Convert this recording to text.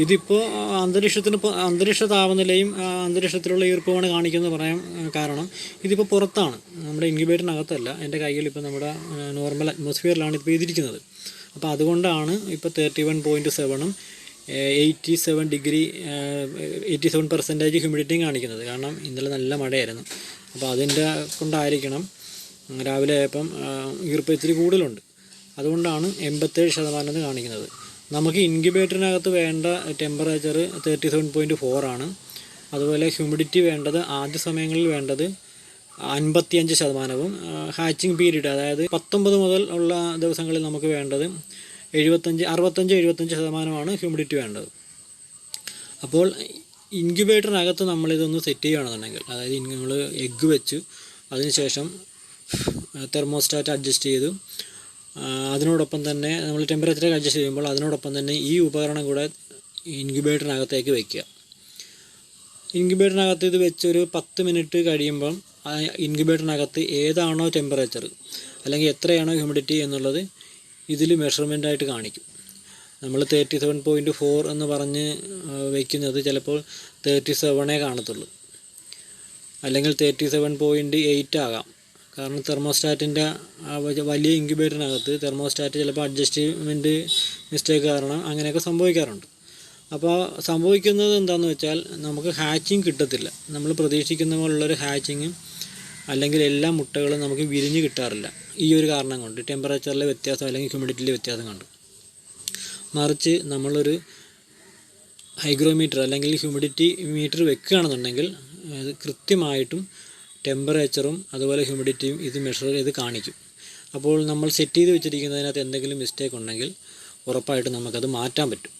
ഇതിപ്പോൾ അന്തരീക്ഷ താപനിലയും അന്തരീക്ഷത്തിലുള്ള ഈർപ്പമാണ് കാണിക്കുന്നത് പറയാൻ കാരണം ഇതിപ്പോൾ പുറത്താണ്, നമ്മുടെ ഇൻക്യുബേറ്ററിനകത്തല്ല. എൻ്റെ കയ്യിൽ ഇപ്പോൾ നമ്മുടെ നോർമൽ അറ്റ്മോസ്ഫിയറിലാണ് ഇപ്പോൾ ഇതിരിക്കുന്നത്. അപ്പോൾ അതുകൊണ്ടാണ് ഇപ്പോൾ 31.7 87% ഹ്യൂമിഡിറ്റിയും കാണിക്കുന്നത്. കാരണം ഇന്നലെ നല്ല മഴയായിരുന്നു. അപ്പോൾ അതിൻ്റെ കൊണ്ടായിരിക്കണം രാവിലെ ആയപ്പം ഈർപ്പം ഇത്തിരി കൂടുതലുണ്ട്. അതുകൊണ്ടാണ് 87% കാണിക്കുന്നത്. നമുക്ക് ഇൻക്യുബേറ്ററിനകത്ത് വേണ്ട ടെമ്പറേച്ചർ 37.4 ആണ്. അതുപോലെ ഹ്യൂമിഡിറ്റി വേണ്ടത് ആദ്യ സമയങ്ങളിൽ വേണ്ടത് 55%. ഹാച്ചിങ് പീരീഡ് അതായത് 19 മുതൽ ഉള്ള ദിവസങ്ങളിൽ നമുക്ക് വേണ്ടത് 65-75% ഹ്യൂമിഡിറ്റി വേണ്ടത്. അപ്പോൾ ഇൻക്യുബേറ്ററിനകത്ത് നമ്മളിതൊന്ന് സെറ്റ് ചെയ്യുകയാണെന്നുണ്ടെങ്കിൽ, അതായത് നമ്മൾ എഗ്ഗ് വെച്ച് അതിനുശേഷം തെർമോസ്റ്റാറ്റ് അഡ്ജസ്റ്റ് ചെയ്ത് അതിനോടൊപ്പം തന്നെ നമ്മൾ ടെമ്പറേച്ചറൊക്കെ അഡ്ജസ്റ്റ് ചെയ്യുമ്പോൾ അതിനോടൊപ്പം തന്നെ ഈ ഉപകരണം കൂടെ ഇൻക്യുബേറ്ററിനകത്തേക്ക് വയ്ക്കുക. ഇൻക്യുബേറ്ററിനകത്ത് ഇത് വെച്ചൊരു 10 മിനിറ്റ് കഴിയുമ്പം ഇൻക്യുബേറ്ററിനകത്ത് ഏതാണോ ടെമ്പറേച്ചർ അല്ലെങ്കിൽ എത്രയാണോ ഹ്യൂമിഡിറ്റി എന്നുള്ളത് ഇതിൽ മെഷർമെൻ്റായിട്ട് കാണിക്കും. നമ്മൾ 37.4 എന്ന് പറഞ്ഞ് വയ്ക്കുന്നത് ചിലപ്പോൾ 37 കാണത്തുള്ളൂ, അല്ലെങ്കിൽ 37.8 ആകാം. കാരണം തെർമോസ്റ്റാറ്റിൻ്റെ വലിയ ഇൻക്യുബേറ്ററിനകത്ത് തെർമോസ്റ്റാറ്റ് ചിലപ്പോൾ അഡ്ജസ്റ്റ്മെൻറ്റ് മിസ്റ്റേക്ക് കാരണം അങ്ങനെയൊക്കെ സംഭവിക്കാറുണ്ട്. അപ്പോൾ സംഭവിക്കുന്നത് എന്താണെന്ന് വെച്ചാൽ നമുക്ക് ഹാച്ചിങ് കിട്ടത്തില്ല. നമ്മൾ പ്രതീക്ഷിക്കുന്ന പോലുള്ളൊരു ഹാച്ചിങ്ങും അല്ലെങ്കിൽ എല്ലാ മുട്ടകളും നമുക്ക് വിരിഞ്ഞ് കിട്ടാറില്ല. ഈ ഒരു കാരണം കൊണ്ട്, ടെമ്പറേച്ചറിലെ വ്യത്യാസം അല്ലെങ്കിൽ ഹ്യൂമിഡിറ്റിയിലെ വ്യത്യാസം കൊണ്ട്. മറിച്ച് നമ്മളൊരു ഹൈഗ്രോമീറ്റർ അല്ലെങ്കിൽ ഹ്യൂമിഡിറ്റി മീറ്റർ വെക്കുകയാണെന്നുണ്ടെങ്കിൽ അത് കൃത്യമായിട്ടും ടെമ്പറേച്ചറും അതുപോലെ ഹ്യൂമിഡിറ്റിയും ഇത് മെഷർ ചെയ്ത് കാണിക്കും. അപ്പോൾ നമ്മൾ സെറ്റ് ചെയ്ത് വെച്ചിരിക്കുന്നതിനകത്ത് എന്തെങ്കിലും മിസ്റ്റേക്ക് ഉണ്ടെങ്കിൽ ഉറപ്പായിട്ടും നമുക്കത് മാറ്റാൻ പറ്റും.